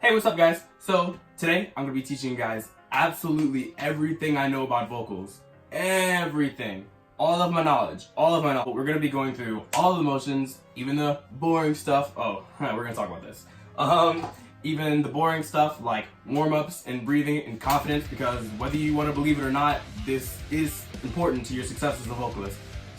Hey, what's up guys? So today I'm going to be teaching you guys absolutely everything I know about vocals. Everything. All of my knowledge. We're going to be going through all the motions, even the boring stuff. Oh, we're going to talk about this. Even the boring stuff like warm-ups and breathing and confidence, because whether you want to believe it or not, this is important to your success as a vocalist.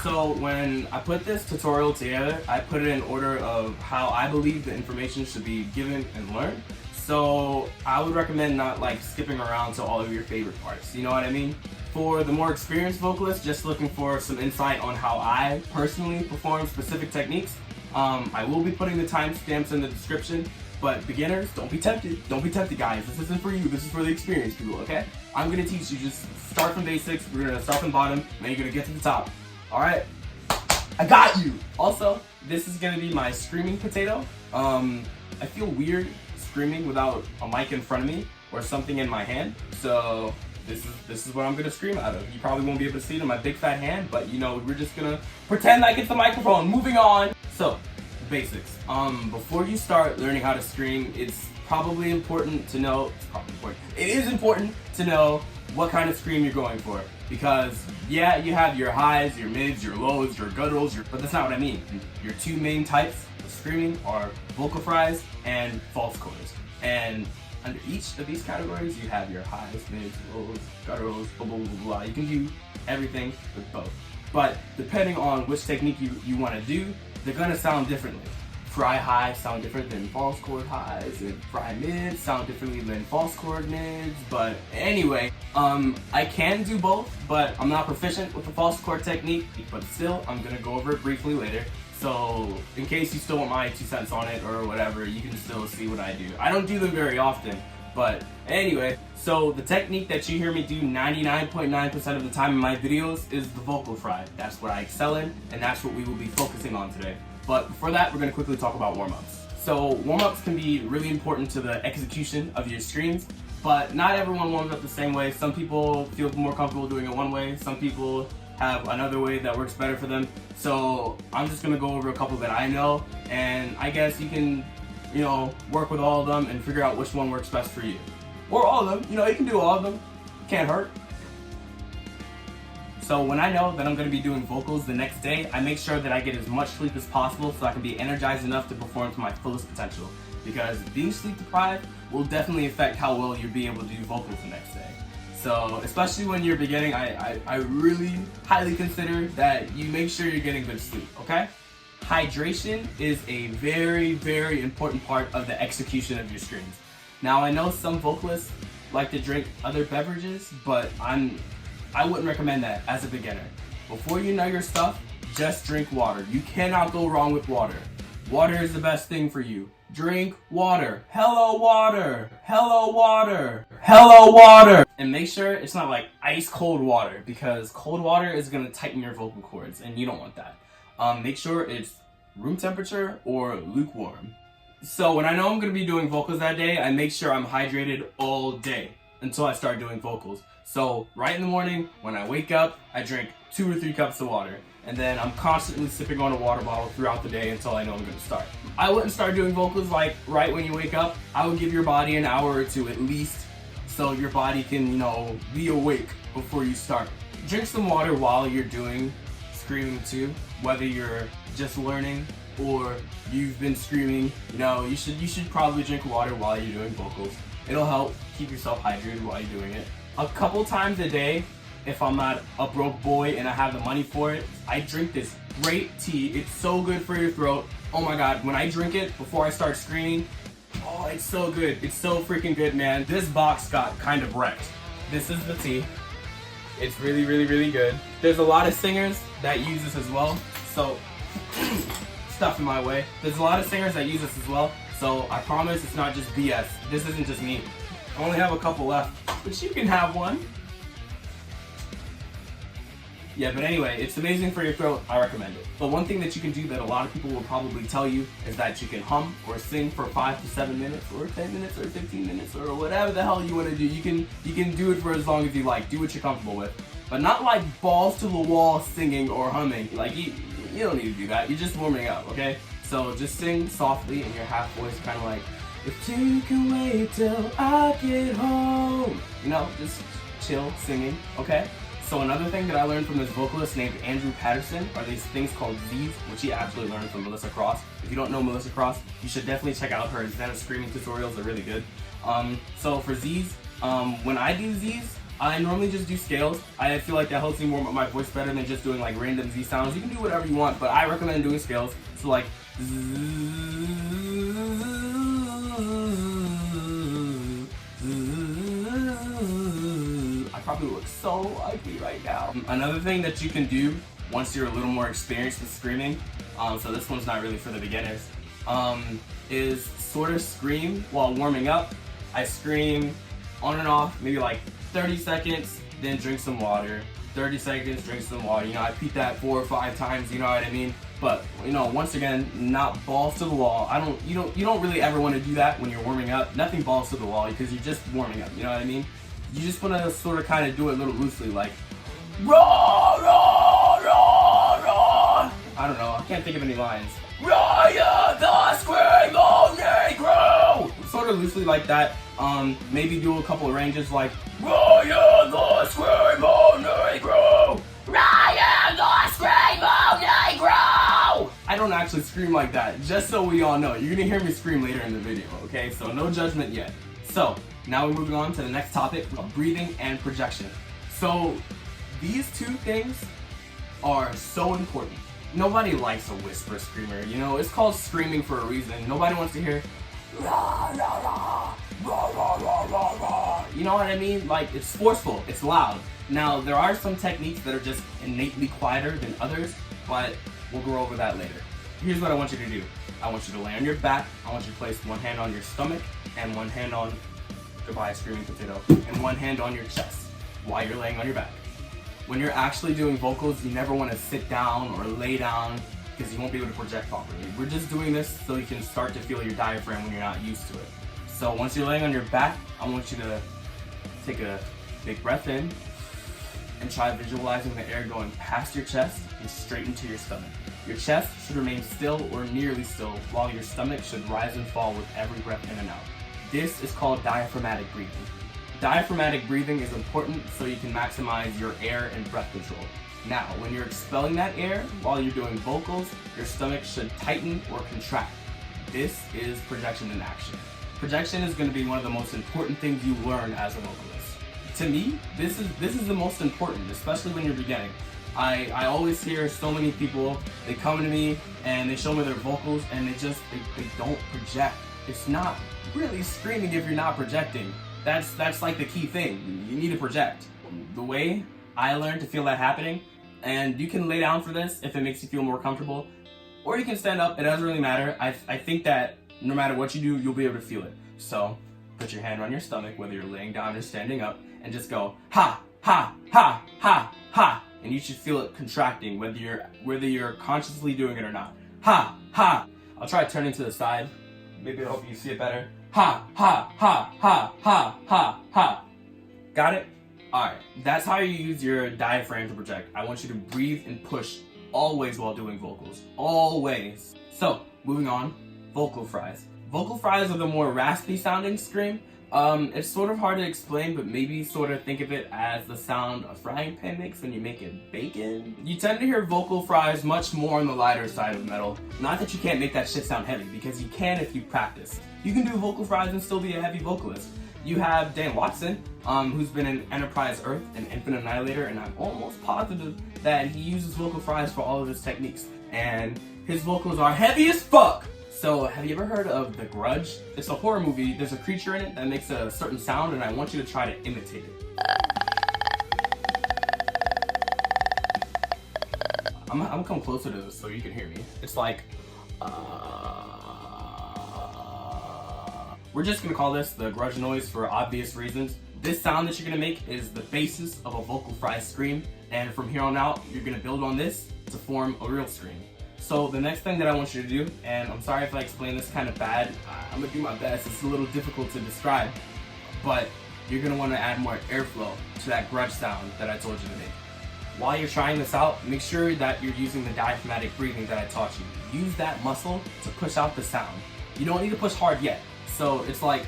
So when I put this tutorial together, I put it in order of how I believe the information should be given and learned. So I would recommend not like skipping around to all of your favorite parts, you know what I mean? For the more experienced vocalists, just looking for some insight on how I personally perform specific techniques, I will be putting the timestamps in the description. But beginners, don't be tempted. Don't be tempted, guys. This isn't for you. This is for the experienced people, okay? I'm gonna teach you, just start from basics. We're gonna start from bottom, then you're gonna get to the top. All right? I got you. Also, this is gonna be my screaming potato. I feel weird screaming without a mic in front of me or something in my hand. So this is what I'm gonna scream out of. You probably won't be able to see it in my big fat hand, but you know, we're just gonna pretend like it's the microphone. Moving on. So, basics. Before you start learning how to scream, it's probably important to know, it is important to know what kind of scream you're going for. Because yeah, you have your highs, your mids, your lows, your gutturals, but that's not what I mean. Your two main types of screaming are vocal fries and false chords. And under each of these categories, you have your highs, mids, lows, gutturals, blah, blah, blah, blah. You can do everything with both. But depending on which technique you want to do, they're gonna sound differently. Fry highs sound different than false chord highs, and fry mids sound differently than false chord mids. But anyway, I can do both, but I'm not proficient with the false chord technique. But still, I'm gonna go over it briefly later. So in case you still want my 2 cents on it or whatever, you can still see what I do. I don't do them very often, but anyway. So the technique that you hear me do 99.9% of the time in my videos is the vocal fry. That's what I excel in, and that's what we will be focusing on today. But before that, we're going to quickly talk about warm-ups. So warm-ups can be really important to the execution of your screams, but not everyone warms up the same way. Some people feel more comfortable doing it one way. Some people have another way that works better for them. So I'm just going to go over a couple that I know, and I guess you can, you know, work with all of them and figure out which one works best for you. Or all of them, you know, you can do all of them. Can't hurt. So when I know that I'm going to be doing vocals the next day, I make sure that I get as much sleep as possible so I can be energized enough to perform to my fullest potential. Because being sleep deprived will definitely affect how well you'll be able to do vocals the next day. So especially when you're beginning, I really highly consider that you make sure you're getting good sleep, okay? Hydration is a very, very important part of the execution of your screams. Now I know some vocalists like to drink other beverages, but I wouldn't recommend that as a beginner. Before you know your stuff, just drink water. You cannot go wrong with water. Water is the best thing for you. Drink water. Hello water. Hello water. Hello water. And make sure it's not like ice cold water, because cold water is gonna tighten your vocal cords and you don't want that. Make sure it's room temperature or lukewarm. So when I know I'm gonna be doing vocals that day, I make sure I'm hydrated all day until I start doing vocals. So right in the morning, when I wake up, I drink 2 or 3 cups of water. And then I'm constantly sipping on a water bottle throughout the day until I know I'm gonna start. I wouldn't start doing vocals like right when you wake up. I would give your body an hour or two at least, so your body can, you know, be awake before you start. Drink some water while you're doing screaming too, whether you're just learning or you've been screaming. You know, you should probably drink water while you're doing vocals. It'll help keep yourself hydrated while you're doing it. A couple times a day, if I'm not a broke boy and I have the money for it, I drink this great tea. It's so good for your throat. Oh my god, when I drink it before I start screaming, oh, it's so good. It's so freaking good, man. This box got kind of wrecked. This is the tea. It's really, really, really good. There's a lot of singers that use this as well, so stuff in my way. There's a lot of singers that use this as well, so I promise it's not just BS. This isn't just me. I only have a couple left, but you can have one. Yeah, but anyway, it's amazing for your throat. I recommend it. But one thing that you can do that a lot of people will probably tell you is that you can hum or sing for 5 to 7 minutes or 10 minutes or 15 minutes or whatever the hell you want to do. You can do it for as long as you like. Do what you're comfortable with. But not like balls to the wall singing or humming. Like you don't need to do that. You're just warming up, okay? So just sing softly in your half voice, kind of like If you can wait till I get home. You know, just chill singing, okay? So another thing that I learned from this vocalist named Andrew Patterson are these things called Z's, which he actually learned from Melissa Cross. If you don't know Melissa Cross, you should definitely check out her Zen screaming tutorials. They're really good. So for Z's, when I do Z's, I normally just do scales. I feel like that helps me warm up my voice better than just doing like random Z sounds. You can do whatever you want, but I recommend doing scales. So like I probably look so ugly right now. Another thing that you can do once you're a little more experienced with screaming, so this one's not really for the beginners, is sort of scream while warming up. I scream on and off, maybe like 30 seconds, then drink some water. 30 seconds, drink some water. You know, I repeat that 4 or 5 times, you know what I mean? But, you know, once again, not balls to the wall. You don't really ever want to do that when you're warming up. Nothing balls to the wall because you're just warming up, you know what I mean? You just want to sort of kind of do it a little loosely, like, raw, raw, raw, raw. I don't know, I can't think of any lines. Raya the Screamo Negro! Sort of loosely like that. Maybe do a couple of ranges like Raya the Screamo Negro! Raya the Screamo Negro! I don't actually scream like that, just so we all know. You're gonna hear me scream later in the video, okay? So no judgment yet. So, now we're moving on to the next topic of breathing and projection. So, these two things are so important. Nobody likes a whisper screamer, you know? It's called screaming for a reason. Nobody wants to hear rah, rah, rah, rah, rah, rah, rah, rah. You know what I mean? Like, it's forceful, it's loud. Now, there are some techniques that are just innately quieter than others, but we'll go over that later. Here's what I want you to do. I want you to lay on your back. I want you to place one hand on your stomach and one hand on, goodbye screaming potato, and one hand on your chest while you're laying on your back. When you're actually doing vocals, you never want to sit down or lay down because you won't be able to project properly. We're just doing this so you can start to feel your diaphragm when you're not used to it. So once you're laying on your back, I want you to take a big breath in and try visualizing the air going past your chest and straight into your stomach. Your chest should remain still or nearly still, while your stomach should rise and fall with every breath in and out. This is called diaphragmatic breathing. Diaphragmatic breathing is important so you can maximize your air and breath control. Now, when you're expelling that air while you're doing vocals, your stomach should tighten or contract. This is projection in action. Projection is going to be one of the most important things you learn as a vocalist. To me, this is the most important, especially when you're beginning. I always hear so many people, they come to me and they show me their vocals and they don't project. It's not really screaming if you're not projecting. That's like the key thing. You need to project. The way I learned to feel that happening, and you can lay down for this if it makes you feel more comfortable, or you can stand up, it doesn't really matter. I think that no matter what you do, you'll be able to feel it. So put your hand on your stomach, whether you're laying down or standing up, and just go ha, ha, ha, ha, ha. And you should feel it contracting, whether you're consciously doing it or not. Ha, ha. I'll try turning to the side. Maybe it'll help you see it better. Ha, ha, ha, ha, ha, ha, ha. Got it? Alright, that's how you use your diaphragm to project. I want you to breathe and push always while doing vocals. Always. So, moving on, vocal fries. Vocal fries are the more raspy sounding scream. It's sort of hard to explain, but maybe sort of think of it as the sound a frying pan makes when you make it bacon. You tend to hear vocal fries much more on the lighter side of metal. Not that you can't make that shit sound heavy, because you can if you practice. You can do vocal fries and still be a heavy vocalist. You have Dan Watson, who's been in Enterprise Earth and Infinite Annihilator, and I'm almost positive that he uses vocal fries for all of his techniques. And his vocals are heavy as fuck! So, have you ever heard of The Grudge? It's a horror movie. There's a creature in it that makes a certain sound, and I want you to try to imitate it. I'm gonna come closer to this so you can hear me. It's like, We're just gonna call this the grudge noise for obvious reasons. This sound that you're gonna make is the basis of a vocal fry scream, and from here on out, you're gonna build on this to form a real scream. So the next thing that I want you to do, and I'm sorry if I explain this kind of bad, I'm gonna do my best, it's a little difficult to describe, but you're gonna wanna add more airflow to that grudge sound that I told you to make. While you're trying this out, make sure that you're using the diaphragmatic breathing that I taught you. Use that muscle to push out the sound. You don't need to push hard yet. So it's like,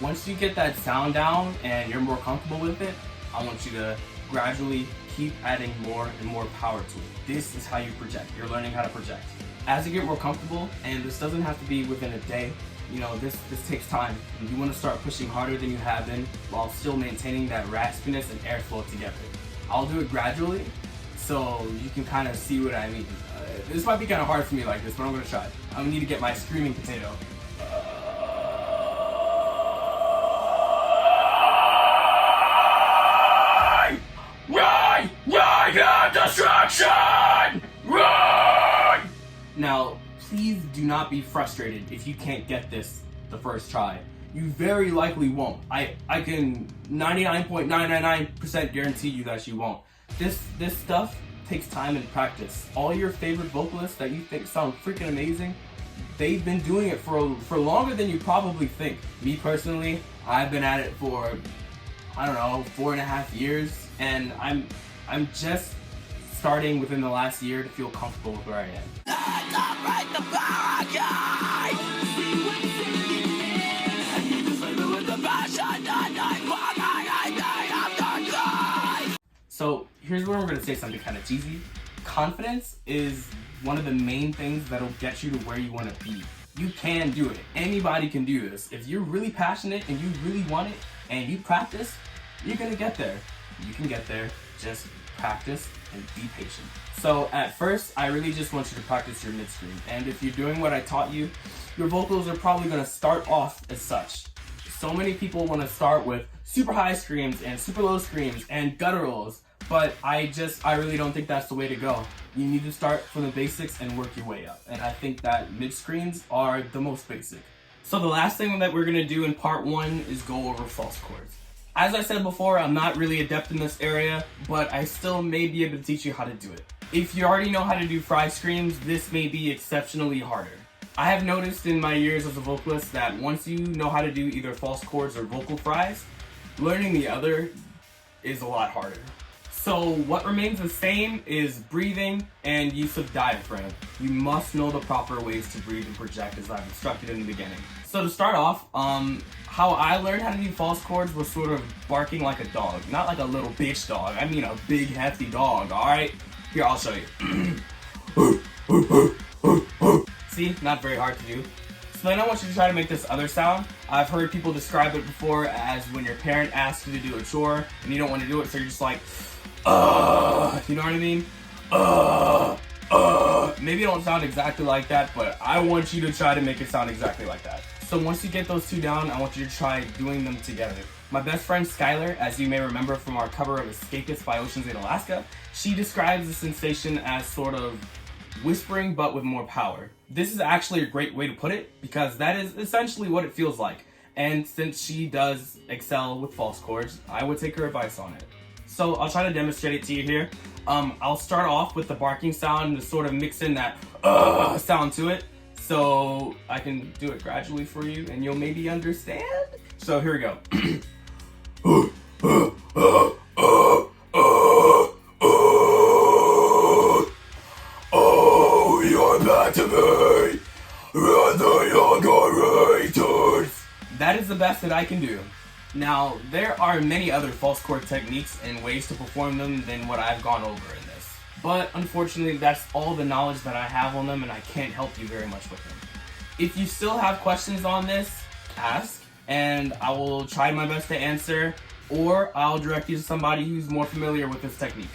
once you get that sound down and you're more comfortable with it, I want you to gradually keep adding more and more power to it. This is how you project. You're learning how to project. As you get more comfortable, and this doesn't have to be within a day, you know, this takes time. You want to start pushing harder than you have been while still maintaining that raspiness and airflow together. I'll do it gradually so you can kind of see what I mean. This might be kind of hard for me like this, but I'm going to try. I'm going to need to get my screaming potato. Distraction! Run! Now, please do not be frustrated if you can't get this the first try. You very likely won't. I can 99.999% guarantee you that you won't. This stuff takes time and practice. All your favorite vocalists that you think sound freaking amazing, they've been doing it for longer than you probably think. Me personally, I've been at it for, I don't know, 4.5 years, and I'm just starting within the last year to feel comfortable with where I am. So here's where we're going to say something kind of cheesy. Confidence is one of the main things that'll get you to where you want to be. You can do it. Anybody can do this. If you're really passionate and you really want it and you practice, you're going to get there. You can get there. Just practice and be patient. So at first, I really just want you to practice your mid-scream. And if you're doing what I taught you, your vocals are probably going to start off as such. So many people want to start with super high screams and super low screams and gutturals, but I really don't think that's the way to go. You need to start from the basics and work your way up. And I think that mid-screams are the most basic. So the last thing that we're going to do in part 1 is go over false chords. As I said before, I'm not really adept in this area, but I still may be able to teach you how to do it. If you already know how to do fry screams, this may be exceptionally harder. I have noticed in my years as a vocalist that once you know how to do either false chords or vocal fries, learning the other is a lot harder. So what remains the same is breathing and use of diaphragm. You must know the proper ways to breathe and project as I've instructed in the beginning. So to start off, how I learned how to do false chords was sort of barking like a dog. Not like a little bitch dog, I mean a big hefty dog, alright? Here, I'll show you. See, not very hard to do. So then I want you to try to make this other sound. I've heard people describe it before as when your parent asks you to do a chore and you don't want to do it, so you're just like, you know what I mean? Maybe it don't sound exactly like that, but I want you to try to make it sound exactly like that. So once you get those two down, I want you to try doing them together. My best friend Skylar, as you may remember from our cover of Escapist by Oceans in Alaska, she describes the sensation as sort of whispering but with more power. This is actually a great way to put it because that is essentially what it feels like. And since she does excel with false chords, I would take her advice on it. So I'll try to demonstrate it to you here. I'll start off with the barking sound to sort of mix in that sound to it. So I can do it gradually for you and you'll maybe understand. So here we go. Oh, you're back to me. We're the young orators. That is the best that I can do. Now, there are many other false chord techniques and ways to perform them than what I've gone over in this. But unfortunately, that's all the knowledge that I have on them and I can't help you very much with them. If you still have questions on this, ask, and I will try my best to answer, or I'll direct you to somebody who's more familiar with this technique.